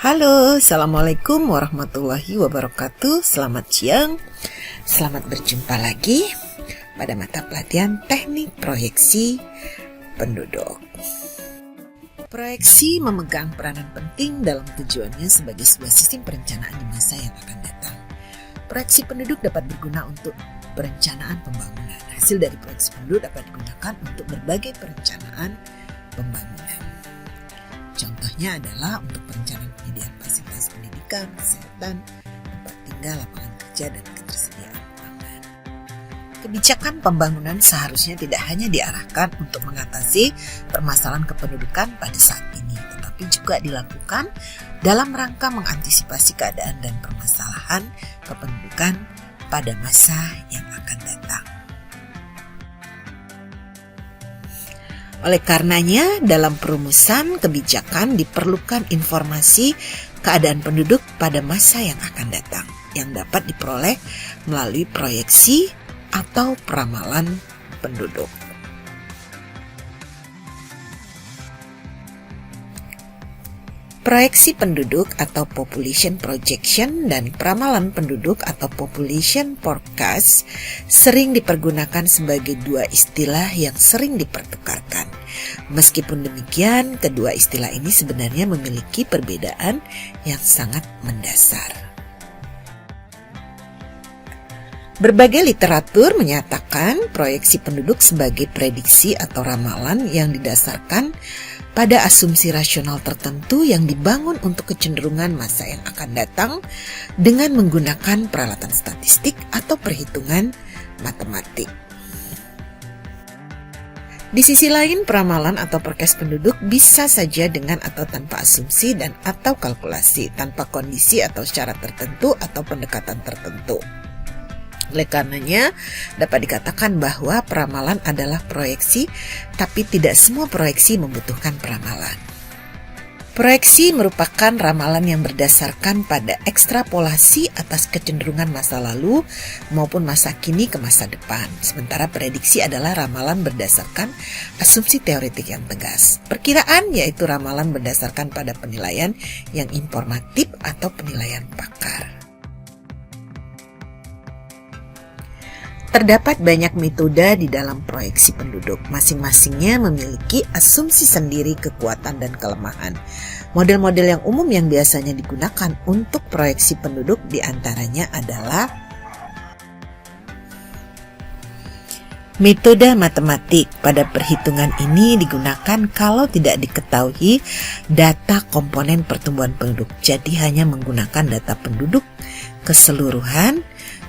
Halo, Assalamualaikum warahmatullahi wabarakatuh. Selamat siang. Selamat berjumpa lagi pada mata pelatihan teknik proyeksi penduduk. Proyeksi memegang peranan penting dalam tujuannya sebagai sebuah sistem perencanaan di masa yang akan datang. Proyeksi penduduk dapat berguna untuk perencanaan pembangunan. Hasil dari proyeksi penduduk dapat digunakan untuk berbagai perencanaan pembangunan. Contohnya adalah untuk perencanaan penyediaan fasilitas pendidikan, kesehatan, tempat tinggal, lapangan kerja, dan ketersediaan pangan. Kebijakan pembangunan seharusnya tidak hanya diarahkan untuk mengatasi permasalahan kependudukan pada saat ini, tetapi juga dilakukan dalam rangka mengantisipasi keadaan dan permasalahan kependudukan pada masa yang akan datang. Oleh karenanya, dalam perumusan kebijakan diperlukan informasi keadaan penduduk pada masa yang akan datang, yang dapat diperoleh melalui proyeksi atau peramalan penduduk. Proyeksi penduduk atau population projection dan peramalan penduduk atau population forecast sering dipergunakan sebagai dua istilah yang sering dipertukarkan. Meskipun demikian, kedua istilah ini sebenarnya memiliki perbedaan yang sangat mendasar. Berbagai literatur menyatakan proyeksi penduduk sebagai prediksi atau ramalan yang didasarkan pada asumsi rasional tertentu yang dibangun untuk kecenderungan masa yang akan datang dengan menggunakan peralatan statistik atau perhitungan matematik. Di sisi lain, peramalan atau forecast penduduk bisa saja dengan atau tanpa asumsi dan atau kalkulasi, tanpa kondisi atau syarat tertentu atau pendekatan tertentu. Oleh karenanya, dapat dikatakan bahwa peramalan adalah proyeksi, tapi tidak semua proyeksi membutuhkan peramalan. Proyeksi merupakan ramalan yang berdasarkan pada ekstrapolasi atas kecenderungan masa lalu maupun masa kini ke masa depan. Sementara prediksi adalah ramalan berdasarkan asumsi teoretik yang tegas. Perkiraan yaitu ramalan berdasarkan pada penilaian yang informatif atau penilaian pakar. Terdapat banyak metode di dalam proyeksi penduduk. Masing-masingnya memiliki asumsi sendiri kekuatan dan kelemahan. Model-model yang umum yang biasanya digunakan untuk proyeksi penduduk diantaranya adalah metode matematik. Pada perhitungan ini digunakan kalau tidak diketahui data komponen pertumbuhan penduduk. Jadi hanya menggunakan data penduduk keseluruhan.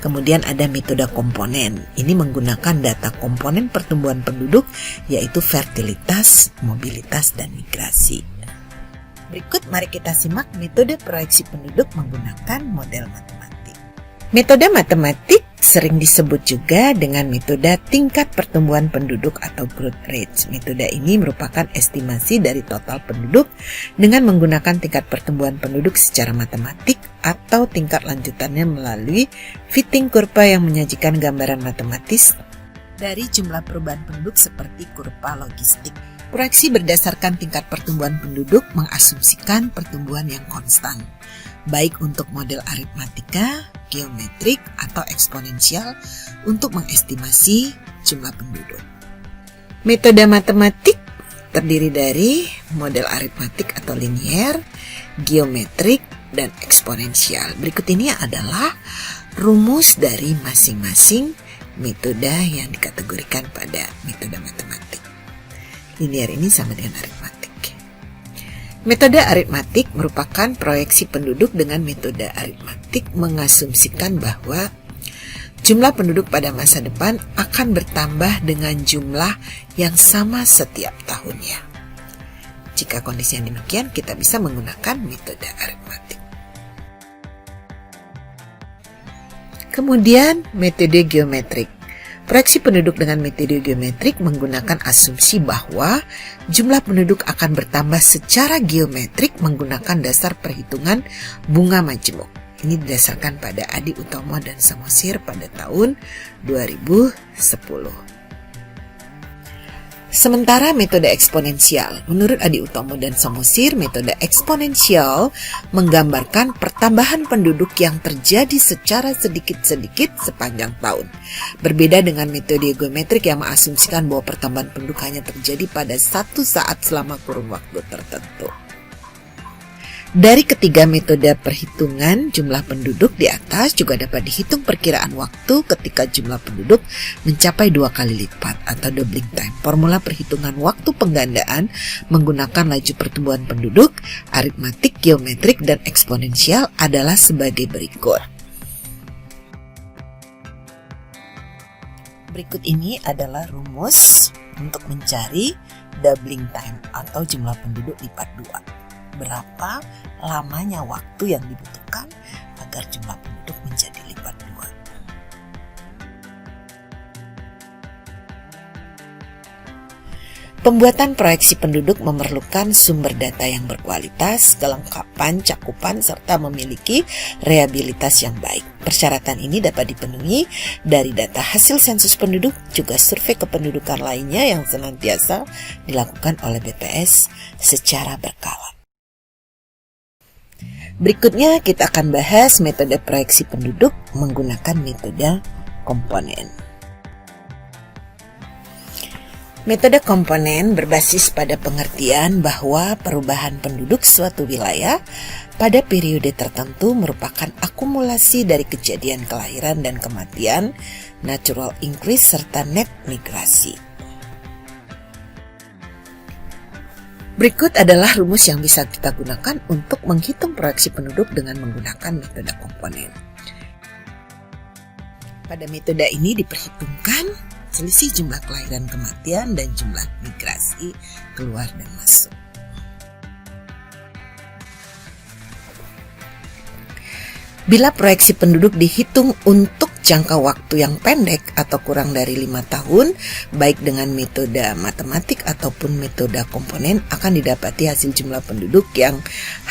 Kemudian ada metode komponen. Ini menggunakan data komponen pertumbuhan penduduk yaitu fertilitas, mobilitas, dan migrasi. Berikut mari kita simak metode proyeksi penduduk menggunakan model matematik. Metode matematik sering disebut juga dengan metode tingkat pertumbuhan penduduk atau growth rate. Metode ini merupakan estimasi dari total penduduk dengan menggunakan tingkat pertumbuhan penduduk secara matematik atau tingkat lanjutannya melalui fitting kurva yang menyajikan gambaran matematis dari jumlah perubahan penduduk seperti kurva logistik. Proyeksi berdasarkan tingkat pertumbuhan penduduk mengasumsikan pertumbuhan yang konstan, baik untuk model aritmatika, geometrik, atau eksponensial untuk mengestimasi jumlah penduduk. Metode matematik terdiri dari model aritmatik atau linier, geometrik, dan eksponensial. Berikut ini adalah rumus dari masing-masing metode yang dikategorikan pada metode matematik. Linier ini sama dengan aritmatik. Metode aritmatik merupakan proyeksi penduduk dengan metode aritmatik mengasumsikan bahwa jumlah penduduk pada masa depan akan bertambah dengan jumlah yang sama setiap tahunnya. Jika kondisi yang demikian, kita bisa menggunakan metode aritmatik. Kemudian metode geometrik. Proyeksi penduduk dengan metode geometrik menggunakan asumsi bahwa jumlah penduduk akan bertambah secara geometrik menggunakan dasar perhitungan bunga majemuk. Ini didasarkan pada Adi Utomo dan Samosir pada tahun 2010. Sementara metode eksponensial, menurut Adi Utomo dan Samosir, metode eksponensial menggambarkan pertambahan penduduk yang terjadi secara sedikit-sedikit sepanjang tahun. Berbeda dengan metode geometrik yang mengasumsikan bahwa pertambahan penduduk hanya terjadi pada satu saat selama kurun waktu tertentu. Dari ketiga metode perhitungan jumlah penduduk di atas juga dapat dihitung perkiraan waktu ketika jumlah penduduk mencapai 2 kali lipat atau doubling time. Formula perhitungan waktu penggandaan menggunakan laju pertumbuhan penduduk, aritmatik, geometrik, dan eksponensial adalah sebagai berikut. Berikut ini adalah rumus untuk mencari doubling time atau jumlah penduduk lipat 2. Berapa lamanya waktu yang dibutuhkan agar jumlah penduduk menjadi lipat 2. Pembuatan proyeksi penduduk memerlukan sumber data yang berkualitas, kelengkapan, cakupan, serta memiliki reliabilitas yang baik. Persyaratan ini dapat dipenuhi dari data hasil sensus penduduk, juga survei kependudukan lainnya yang senantiasa dilakukan oleh BPS secara berkala. Berikutnya kita akan bahas metode proyeksi penduduk menggunakan metode komponen. Metode komponen berbasis pada pengertian bahwa perubahan penduduk suatu wilayah pada periode tertentu merupakan akumulasi dari kejadian kelahiran dan kematian, natural increase, serta net migrasi. Berikut adalah rumus yang bisa kita gunakan untuk menghitung proyeksi penduduk dengan menggunakan metode komponen. Pada metode ini diperhitungkan selisih jumlah kelahiran kematian dan jumlah migrasi keluar dan masuk. Bila proyeksi penduduk dihitung untuk jangka waktu yang pendek atau kurang dari 5 tahun, baik dengan metode matematik ataupun metode komponen, akan didapati hasil jumlah penduduk yang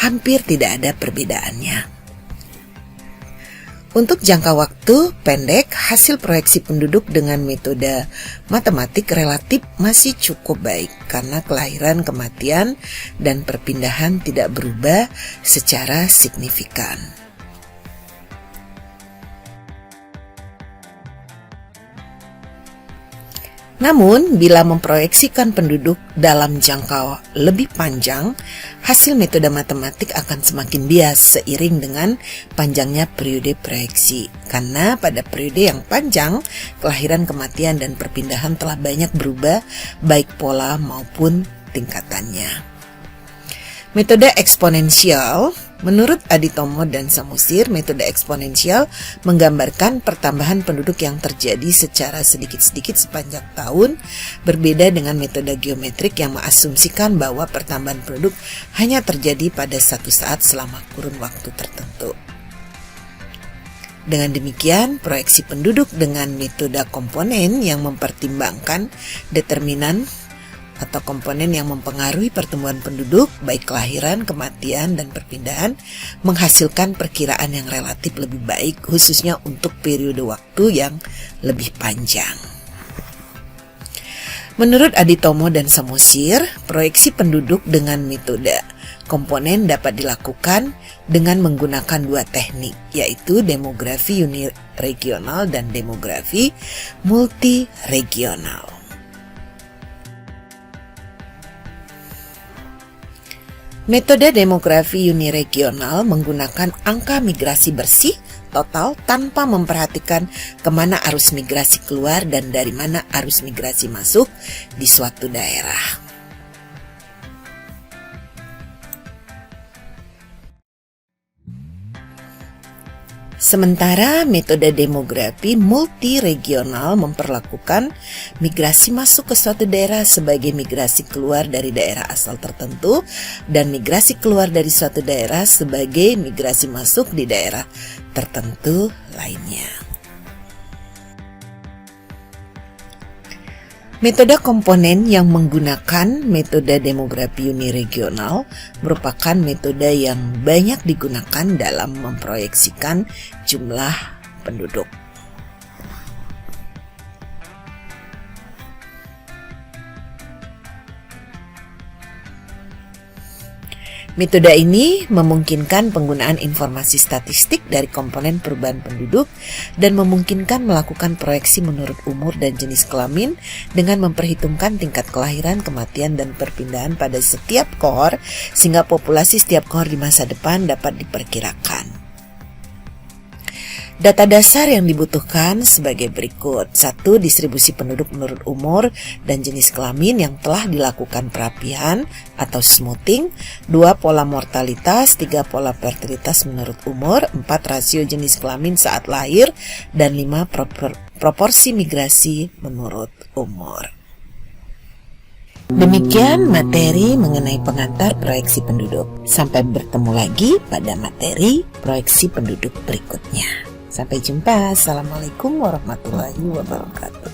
hampir tidak ada perbedaannya. Untuk jangka waktu pendek, hasil proyeksi penduduk dengan metode matematik relatif masih cukup baik karena kelahiran, kematian, dan perpindahan tidak berubah secara signifikan. Namun, bila memproyeksikan penduduk dalam jangka lebih panjang, hasil metode matematik akan semakin bias seiring dengan panjangnya periode proyeksi. Karena pada periode yang panjang, kelahiran, kematian, dan perpindahan telah banyak berubah, baik pola maupun tingkatannya. Metode eksponensial, menurut Adi Utomo dan Samosir, metode eksponensial menggambarkan pertambahan penduduk yang terjadi secara sedikit-sedikit sepanjang tahun, berbeda dengan metode geometrik yang mengasumsikan bahwa pertambahan penduduk hanya terjadi pada satu saat selama kurun waktu tertentu. Dengan demikian, proyeksi penduduk dengan metode komponen yang mempertimbangkan determinan atau komponen yang mempengaruhi pertumbuhan penduduk, baik kelahiran, kematian, dan perpindahan, menghasilkan perkiraan yang relatif lebih baik, khususnya untuk periode waktu yang lebih panjang. Menurut Adi Utomo dan Samosir, proyeksi penduduk dengan metode komponen dapat dilakukan dengan menggunakan dua teknik, yaitu demografi uniregional dan demografi multiregional. Metode demografi uniregional menggunakan angka migrasi bersih total tanpa memperhatikan kemana arus migrasi keluar dan dari mana arus migrasi masuk di suatu daerah. Sementara metode demografi multiregional memperlakukan migrasi masuk ke suatu daerah sebagai migrasi keluar dari daerah asal tertentu dan migrasi keluar dari suatu daerah sebagai migrasi masuk di daerah tertentu lainnya. Metode komponen yang menggunakan metode demografi uniregional merupakan metode yang banyak digunakan dalam memproyeksikan jumlah penduduk. Metode ini memungkinkan penggunaan informasi statistik dari komponen perubahan penduduk dan memungkinkan melakukan proyeksi menurut umur dan jenis kelamin dengan memperhitungkan tingkat kelahiran, kematian, dan perpindahan pada setiap kohor sehingga populasi setiap kohor di masa depan dapat diperkirakan. Data dasar yang dibutuhkan sebagai berikut. 1. Distribusi penduduk menurut umur dan jenis kelamin yang telah dilakukan perapian atau smoothing. 2. Pola mortalitas. 3. Pola fertilitas menurut umur. 4. Rasio jenis kelamin saat lahir. Dan 5. Proporsi migrasi menurut umur. Demikian materi mengenai pengantar proyeksi penduduk. Sampai bertemu lagi pada materi proyeksi penduduk berikutnya. Sampai jumpa. Assalamualaikum warahmatullahi wabarakatuh.